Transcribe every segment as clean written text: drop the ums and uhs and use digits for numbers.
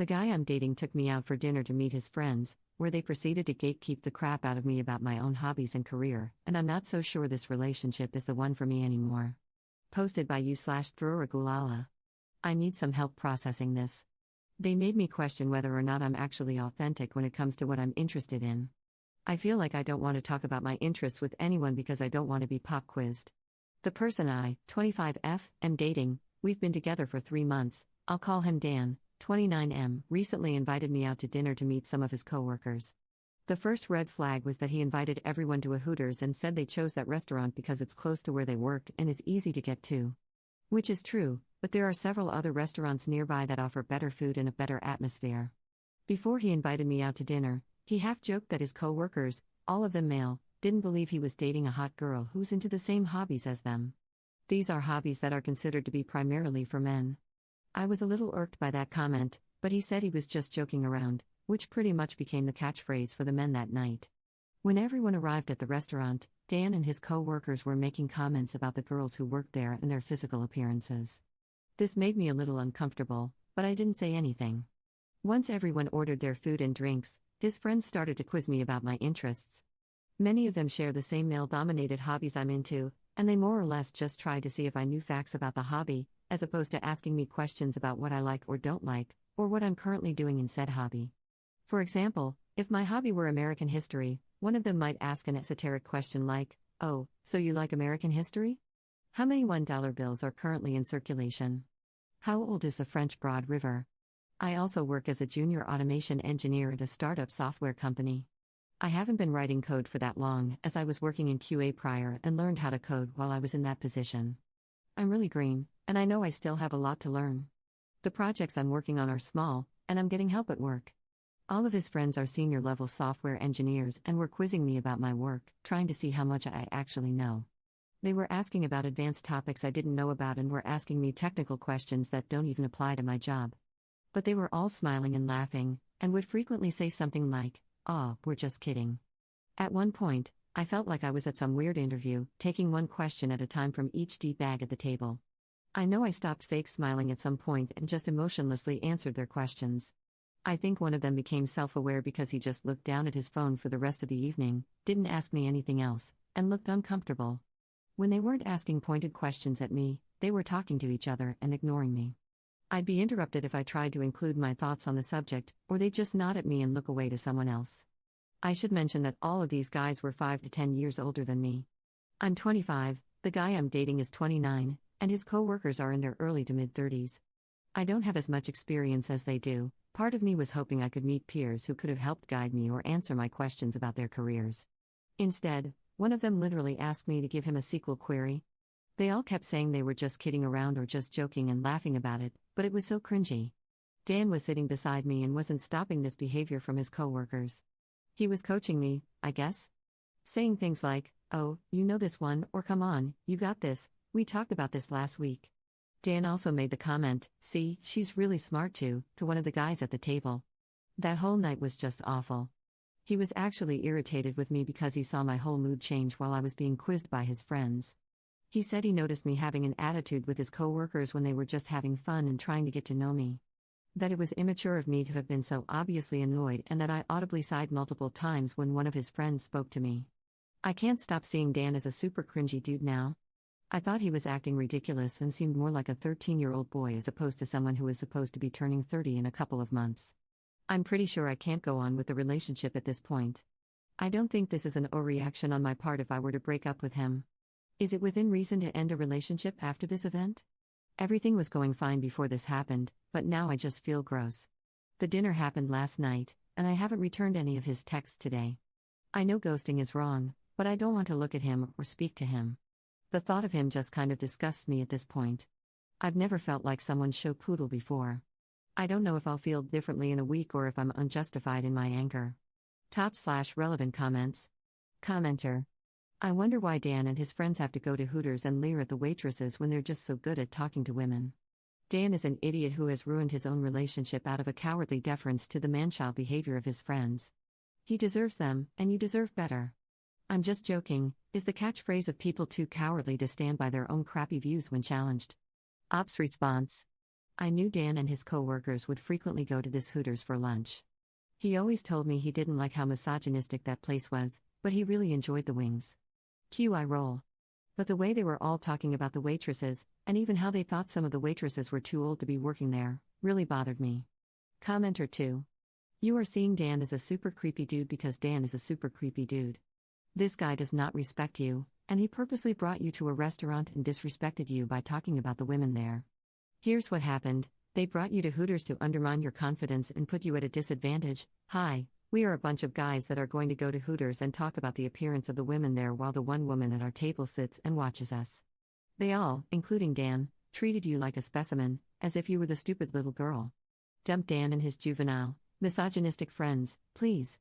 The guy I'm dating took me out for dinner to meet his friends, where they proceeded to gatekeep the crap out of me about my own hobbies and career, and I'm not so sure this relationship is the one for me anymore. Posted by you/Thrura Gulala. I need some help processing this. They made me question whether or not I'm actually authentic when it comes to what I'm interested in. I feel like I don't want to talk about my interests with anyone because I don't want to be pop quizzed. The person I, 25F, am dating, we've been together for 3 months, I'll call him Dan, 29M, recently invited me out to dinner to meet some of his coworkers. The first red flag was that he invited everyone to a Hooters and said they chose that restaurant because it's close to where they work and is easy to get to. Which is true, but there are several other restaurants nearby that offer better food and a better atmosphere. Before he invited me out to dinner, he half-joked that his co-workers, all of them male, didn't believe he was dating a hot girl who's into the same hobbies as them. These are hobbies that are considered to be primarily for men. I was a little irked by that comment, but he said he was just joking around, which pretty much became the catchphrase for the men that night. When everyone arrived at the restaurant, Dan and his co-workers were making comments about the girls who worked there and their physical appearances. This made me a little uncomfortable, but I didn't say anything. Once everyone ordered their food and drinks, his friends started to quiz me about my interests. Many of them share the same male-dominated hobbies I'm into, and they more or less just tried to see if I knew facts about the hobby, as opposed to asking me questions about what I like or don't like, or what I'm currently doing in said hobby. For example, if my hobby were American history, one of them might ask an esoteric question like, "Oh, so you like American history? How many $1 bills are currently in circulation? How old is the French Broad River?" I also work as a junior automation engineer at a startup software company. I haven't been writing code for that long, as I was working in QA prior and learned how to code while I was in that position. I'm really green, and I know I still have a lot to learn. The projects I'm working on are small, and I'm getting help at work. All of his friends are senior-level software engineers and were quizzing me about my work, trying to see how much I actually know. They were asking about advanced topics I didn't know about and were asking me technical questions that don't even apply to my job. But they were all smiling and laughing, and would frequently say something like, "Aw, we're just kidding." At one point, I felt like I was at some weird interview, taking one question at a time from each D-bag at the table. I know I stopped fake smiling at some point and just emotionlessly answered their questions. I think one of them became self-aware because he just looked down at his phone for the rest of the evening, didn't ask me anything else, and looked uncomfortable. When they weren't asking pointed questions at me, they were talking to each other and ignoring me. I'd be interrupted if I tried to include my thoughts on the subject, or they'd just nod at me and look away to someone else. I should mention that all of these guys were 5 to 10 years older than me. I'm 25, the guy I'm dating is 29, and his co-workers are in their early to mid-30s. I don't have as much experience as they do. Part of me was hoping I could meet peers who could have helped guide me or answer my questions about their careers. Instead, one of them literally asked me to give him a SQL query. They all kept saying they were just kidding around or just joking and laughing about it, but it was so cringy. Dan was sitting beside me and wasn't stopping this behavior from his co-workers. He was coaching me, I guess. Saying things like, "Oh, you know this one," or "Come on, you got this, we talked about this last week." Dan also made the comment, "See, she's really smart too," to one of the guys at the table. That whole night was just awful. He was actually irritated with me because he saw my whole mood change while I was being quizzed by his friends. He said he noticed me having an attitude with his co-workers when they were just having fun and trying to get to know me. That it was immature of me to have been so obviously annoyed and that I audibly sighed multiple times when one of his friends spoke to me. I can't stop seeing Dan as a super cringy dude now. I thought he was acting ridiculous and seemed more like a 13-year-old boy as opposed to someone who is supposed to be turning 30 in a couple of months. I'm pretty sure I can't go on with the relationship at this point. I don't think this is an overreaction on my part if I were to break up with him. Is it within reason to end a relationship after this event? Everything was going fine before this happened, but now I just feel gross. The dinner happened last night, and I haven't returned any of his texts today. I know ghosting is wrong, but I don't want to look at him or speak to him. The thought of him just kind of disgusts me at this point. I've never felt like someone's show poodle before. I don't know if I'll feel differently in a week or if I'm unjustified in my anger. /relevant comments. Commenter. I wonder why Dan and his friends have to go to Hooters and leer at the waitresses when they're just so good at talking to women. Dan is an idiot who has ruined his own relationship out of a cowardly deference to the man-child behavior of his friends. He deserves them, and you deserve better. "I'm just joking" is the catchphrase of people too cowardly to stand by their own crappy views when challenged. Ops response. I knew Dan and his co-workers would frequently go to this Hooters for lunch. He always told me he didn't like how misogynistic that place was, but he really enjoyed the wings. Cue eye roll. But the way they were all talking about the waitresses, and even how they thought some of the waitresses were too old to be working there, really bothered me. Commenter 2. You are seeing Dan as a super creepy dude because Dan is a super creepy dude. This guy does not respect you, and he purposely brought you to a restaurant and disrespected you by talking about the women there. Here's what happened. They brought you to Hooters to undermine your confidence and put you at a disadvantage. Hi, we are a bunch of guys that are going to go to Hooters and talk about the appearance of the women there while the one woman at our table sits and watches us. They all, including Dan, treated you like a specimen, as if you were the stupid little girl. Dump Dan and his juvenile, misogynistic friends, please.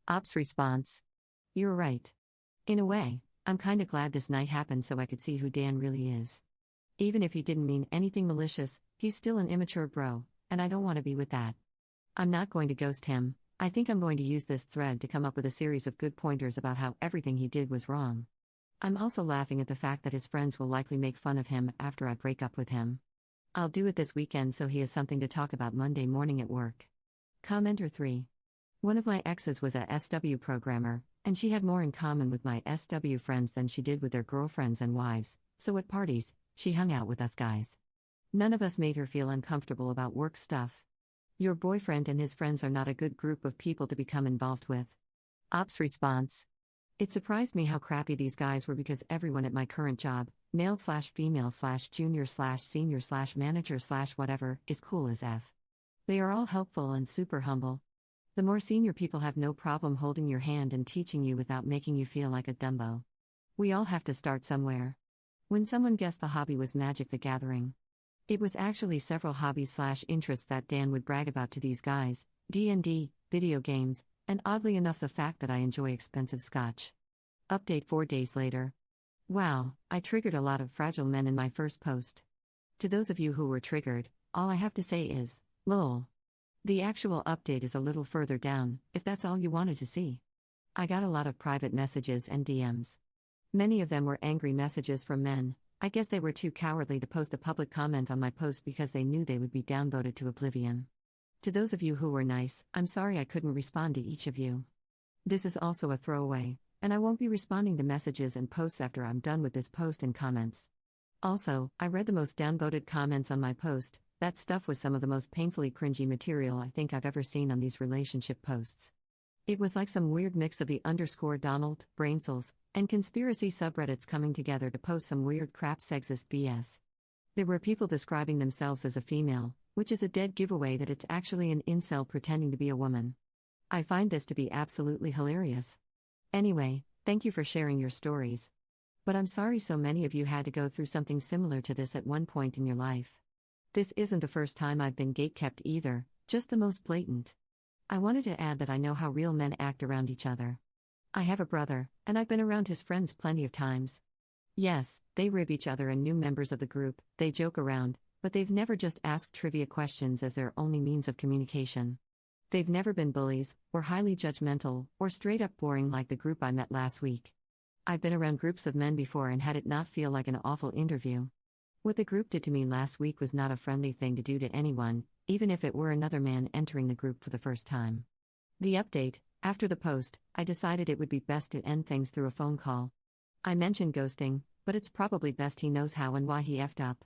Ops response. You're right. In a way, I'm kinda glad this night happened so I could see who Dan really is. Even if he didn't mean anything malicious, he's still an immature bro, and I don't want to be with that. I'm not going to ghost him. I think I'm going to use this thread to come up with a series of good pointers about how everything he did was wrong. I'm also laughing at the fact that his friends will likely make fun of him after I break up with him. I'll do it this weekend so he has something to talk about Monday morning at work. Commenter 3. One of my exes was a SW programmer, and she had more in common with my SW friends than she did with their girlfriends and wives, so at parties, she hung out with us guys. None of us made her feel uncomfortable about work stuff. Your boyfriend and his friends are not a good group of people to become involved with. Ops response. It surprised me how crappy these guys were because everyone at my current job, male/female/junior/senior/manager/whatever, is cool as F. They are all helpful and super humble. The more senior people have no problem holding your hand and teaching you without making you feel like a Dumbo. We all have to start somewhere. When someone guessed the hobby was Magic the Gathering. It was actually several hobbies/interests that Dan would brag about to these guys: D&D, video games, and oddly enough the fact that I enjoy expensive scotch. Update 4 days later. Wow, I triggered a lot of fragile men in my first post. To those of you who were triggered, all I have to say is, lol. The actual update is a little further down, if that's all you wanted to see. I got a lot of private messages and DMs. Many of them were angry messages from men. I guess they were too cowardly to post a public comment on my post because they knew they would be downvoted to oblivion. To those of you who were nice, I'm sorry I couldn't respond to each of you. This is also a throwaway, and I won't be responding to messages and posts after I'm done with this post and comments. Also, I read the most downvoted comments on my post. That stuff was some of the most painfully cringy material I think I've ever seen on these relationship posts. It was like some weird mix of the _Donald, Brainsels, and conspiracy subreddits coming together to post some weird crap sexist BS. There were people describing themselves as a female, which is a dead giveaway that it's actually an incel pretending to be a woman. I find this to be absolutely hilarious. Anyway, thank you for sharing your stories. But I'm sorry so many of you had to go through something similar to this at one point in your life. This isn't the first time I've been gatekept either, just the most blatant. I wanted to add that I know how real men act around each other. I have a brother, and I've been around his friends plenty of times. Yes, they rib each other and new members of the group, they joke around, but they've never just asked trivia questions as their only means of communication. They've never been bullies, or highly judgmental, or straight up boring like the group I met last week. I've been around groups of men before and had it not feel like an awful interview. What the group did to me last week was not a friendly thing to do to anyone, even if it were another man entering the group for the first time. The update. After the post, I decided it would be best to end things through a phone call. I mentioned ghosting, but it's probably best he knows how and why he effed up.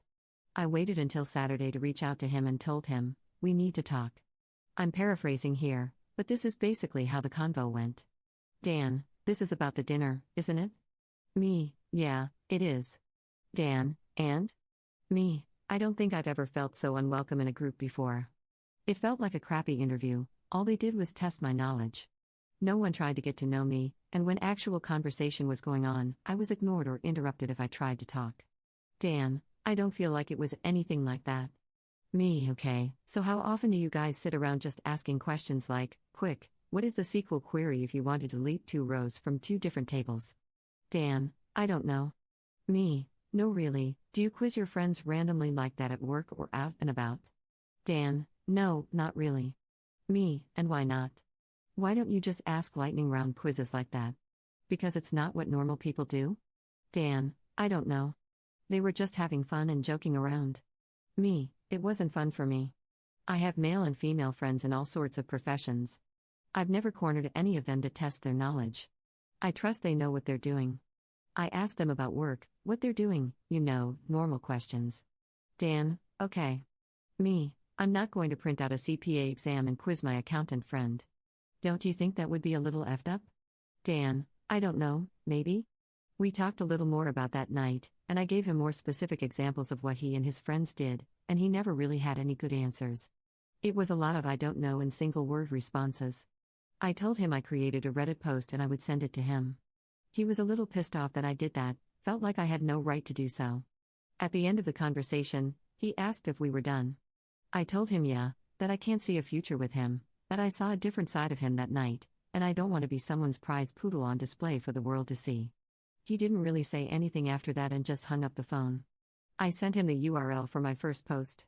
I waited until Saturday to reach out to him and told him, we need to talk. I'm paraphrasing here, but this is basically how the convo went. Dan, this is about the dinner, isn't it? Me, yeah, it is. Dan, and? Me, I don't think I've ever felt so unwelcome in a group before. It felt like a crappy interview, all they did was test my knowledge. No one tried to get to know me, and when actual conversation was going on, I was ignored or interrupted if I tried to talk. Dan, I don't feel like it was anything like that. Me, okay, so how often do you guys sit around just asking questions like, quick, what is the SQL query if you wanted to delete 2 rows from 2 different tables? Dan, I don't know. Me, no really, do you quiz your friends randomly like that at work or out and about? Dan, no, not really. Me, and why not? Why don't you just ask lightning round quizzes like that? Because it's not what normal people do? Dan, I don't know. They were just having fun and joking around. Me, It wasn't fun for me. I have male and female friends in all sorts of professions. I've never cornered any of them to test their knowledge. I trust they know what they're doing. I ask them about work, what they're doing, normal questions. Dan, okay. Me, I'm not going to print out a CPA exam and quiz my accountant friend. Don't you think that would be a little effed up? Dan, I don't know, maybe? We talked a little more about that night, and I gave him more specific examples of what he and his friends did, and he never really had any good answers. It was a lot of I don't know and single-word responses. I told him I created a Reddit post and I would send it to him. He was a little pissed off that I did that, felt like I had no right to do so. At the end of the conversation, he asked if we were done. I told him that I can't see a future with him, that I saw a different side of him that night, and I don't want to be someone's prize poodle on display for the world to see. He didn't really say anything after that and just hung up the phone. I sent him the URL for my first post.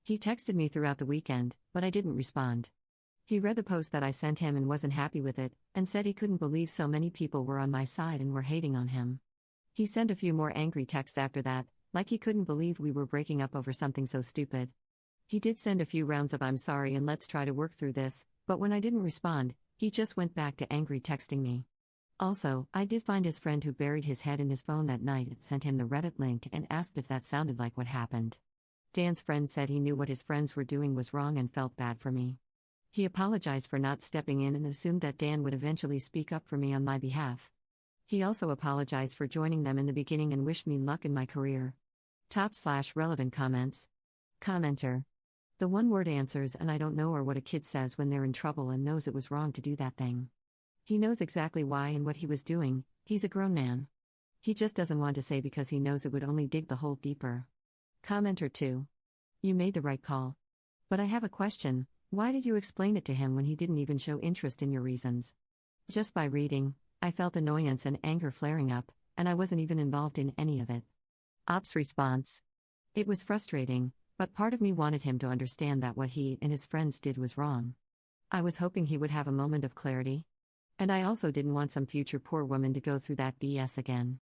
He texted me throughout the weekend, but I didn't respond. He read the post that I sent him and wasn't happy with it, and said he couldn't believe so many people were on my side and were hating on him. He sent a few more angry texts after that, like he couldn't believe we were breaking up over something so stupid. He did send a few rounds of I'm sorry and let's try to work through this, but when I didn't respond, he just went back to angry texting me. Also, I did find his friend who buried his head in his phone that night and sent him the Reddit link and asked if that sounded like what happened. Dan's friend said he knew what his friends were doing was wrong and felt bad for me. He apologized for not stepping in and assumed that Dan would eventually speak up for me on my behalf. He also apologized for joining them in the beginning and wished me luck in my career. Top/relevant comments. Commenter. The one-word answers and I don't know are what a kid says when they're in trouble and knows it was wrong to do that thing. He knows exactly why and what he was doing, he's a grown man. He just doesn't want to say because he knows it would only dig the hole deeper. Commenter 2. You made the right call. But I have a question, why did you explain it to him when he didn't even show interest in your reasons? Just by reading, I felt annoyance and anger flaring up, and I wasn't even involved in any of it. Ops response. It was frustrating, but part of me wanted him to understand that what he and his friends did was wrong. I was hoping he would have a moment of clarity. And I also didn't want some future poor woman to go through that BS again.